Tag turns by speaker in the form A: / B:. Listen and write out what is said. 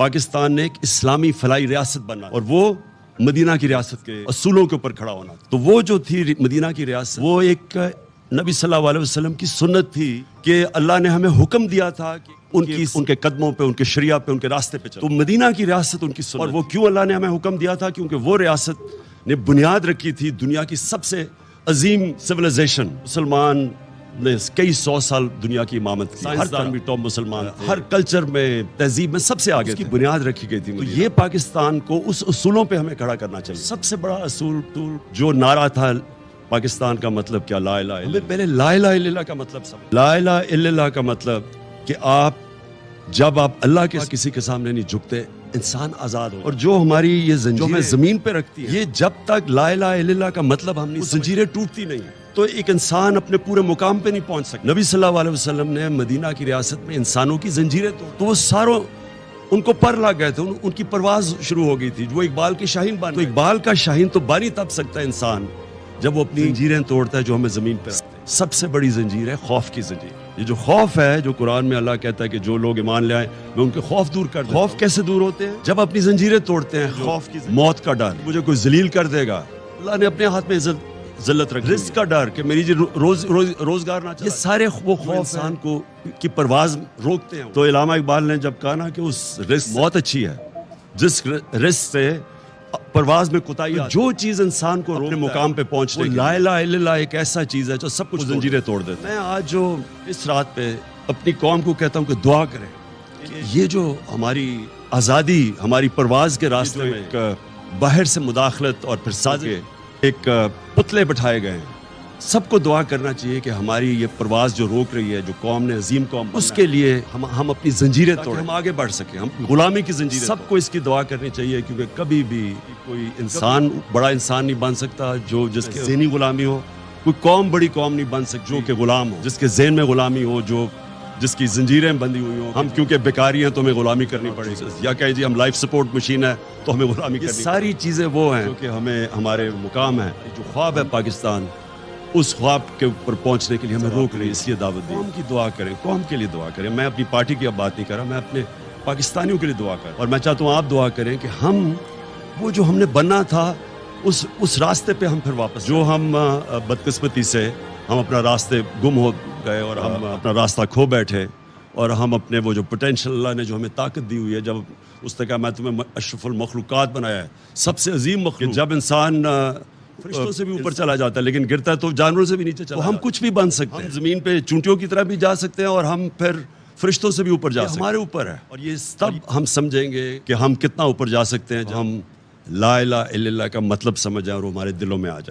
A: پاکستان نے ایک اسلامی فلاحی ریاست بننا اور وہ مدینہ کی ریاست کے اصولوں کے اوپر کھڑا ہونا. تو وہ جو تھی مدینہ کی ریاست، وہ ایک نبی صلی اللہ علیہ وسلم کی سنت تھی کہ اللہ نے ہمیں حکم دیا تھا کہ ان کے قدموں پہ، ان کے شریعہ پہ، ان کے راستے پہ چلو. تو مدینہ کی ریاست ان کی سنت. اور وہ کیوں اللہ نے ہمیں حکم دیا تھا؟ کیونکہ وہ ریاست نے بنیاد رکھی تھی دنیا کی سب سے عظیم سویلائزیشن. مسلمان نے کئی سو سال دنیا کی امامت کی، ہر دان بھی ٹاپ مسلمان تھے، ہر کلچر میں، تہذیب میں سب سے آگے کی بنیاد رکھی گئی تھی. تو یہ پاکستان کو اس اصولوں پہ ہمیں کھڑا کرنا چاہیے. سب سے بڑا اصول جو نعرہ تھا پاکستان کا مطلب کیا؟ لا الہ الا اللہ. پہلے لا الہ الا اللہ کا مطلب سمجھ. لا الہ الا اللہ کا مطلب کہ جب آپ اللہ کے کسی کے سامنے نہیں جھکتے، انسان آزاد ہو. اور جو ہماری یہ زنجیریں زمین پہ رکھتی ہیں، یہ جب تک لا الہ الا اللہ کا مطلب ہم نہیں، زنجیریں ٹوٹتی نہیں، تو ایک انسان اپنے پورے مقام پہ نہیں پہنچ سکتا. نبی صلی اللہ علیہ وسلم نے مدینہ کی ریاست میں انسانوں کی زنجیریں تو وہ ساروں ان کو پر لگ گئے تھے، ان کی پرواز شروع ہو گئی تھی. وہ اقبال کے شاہین بن. تو اقبال کا شاہین تو بن ہی تب سکتا ہے انسان جب وہ اپنی زنجیریں توڑتا ہے جو ہمیں زمین پہ رکھتے ہیں. سب سے بڑی زنجیر ہے خوف کی زنجیر. یہ جو خوف ہے، جو قرآن میں اللہ کہتا ہے کہ جو لوگ ایمان لے آئیں میں ان کے خوف دور کر دوں. خوف کیسے دور ہوتے ہیں؟ جب اپنی زنجیریں توڑتے ہیں. خوف کی موت کا ڈر، مجھے کوئی ذلیل کر دے گا. اللہ نے اپنے ہاتھ میں ذلت رکھ. رزق کا ڈر کہ میری روزگار نہ چلے. یہ سارے وہ خوف انسان کو کی پرواز روکتے ہیں. تو علامہ اقبال نے جب کہا نا کہ اس رزق بہت اچھی ہے، جس رزق سے پرواز میں کوتاہی، جو چیز انسان کو اپنے مقام پہ پہنچنے کی، لا الہ الا اللہ ایک ایسا چیز ہے جو سب کچھ زنجیریں توڑ دیتا ہے. میں آج جو اس رات پہ اپنی قوم کو کہتا ہوں کہ دعا کریں. یہ جو ہماری آزادی، ہماری پرواز کے راستے میں ایک باہر سے مداخلت اور پھر سازش، ایک پتلے بٹھائے گئے ہیں، سب کو دعا کرنا چاہیے کہ ہماری یہ پرواز جو روک رہی ہے، جو قوم نے عظیم قوم، اس کے لیے ہم اپنی زنجیریں توڑیں، ہم آگے بڑھ سکیں. ہم غلامی کی زنجیریں، سب کو اس کی دعا کرنی چاہیے. کیونکہ کبھی بھی کوئی انسان بڑا انسان نہیں بن سکتا جس کے ذہنی غلامی ہو. کوئی قوم بڑی قوم نہیں بن سکتی جو کہ غلام ہو، جس کے ذہن میں غلامی ہو، جس کی زنجیریں بندی ہوئی ہوں. ہم کیونکہ بیکاری ہیں تو ہمیں غلامی کرنی پڑے گی، یا کہیں جی ہم لائف سپورٹ مشین ہے تو ہمیں غلامی کرنی. یہ ساری چیزیں وہ ہیں جو کہ ہمیں ہمارے مقام ہے. جو خواب ہے پاکستان، اس خواب کے اوپر پہنچنے کے لیے ہمیں روک رہی ہے. اس لیے دعوت دی قوم کی دعا کریں، قوم کے لیے دعا کریں. میں اپنی پارٹی کی اب بات نہیں کر رہا، میں اپنے پاکستانیوں کے لیے دعا کر رہا ہوں. اور میں چاہتا ہوں آپ دعا کریں کہ وہ جو ہم نے بننا تھا اس راستے پہ ہم پھر واپس. جو ہم بدقسمتی سے ہم اپنا راستے گم ہو گئے اور ہم اپنا راستہ کھو بیٹھے، اور ہم اپنے وہ جو پوٹینشیل اللہ نے جو ہمیں طاقت دی ہوئی ہے، جب اس نے کہا میں تمہیں اشرف المخلوقات بنایا ہے، سب سے عظیم مخلوق، جب انسان فرشتوں سے بھی اوپر چلا جاتا ہے لیکن گرتا ہے تو جانوروں سے بھی نیچے چلا، تو ہم کچھ بھی بن سکتے ہیں. ہم زمین پہ چونٹیوں کی طرح بھی جا سکتے ہیں اور ہم پھر فرشتوں سے بھی اوپر جا سکتے ہیں. ہمارے اوپر ہے. اور یہ تب ہم سمجھیں گے کہ ہم کتنا اوپر جا سکتے ہیں جب ہم لا الہ الا اللہ کا مطلب سمجھ جائیں اور وہ ہمارے دلوں میں آ جائے.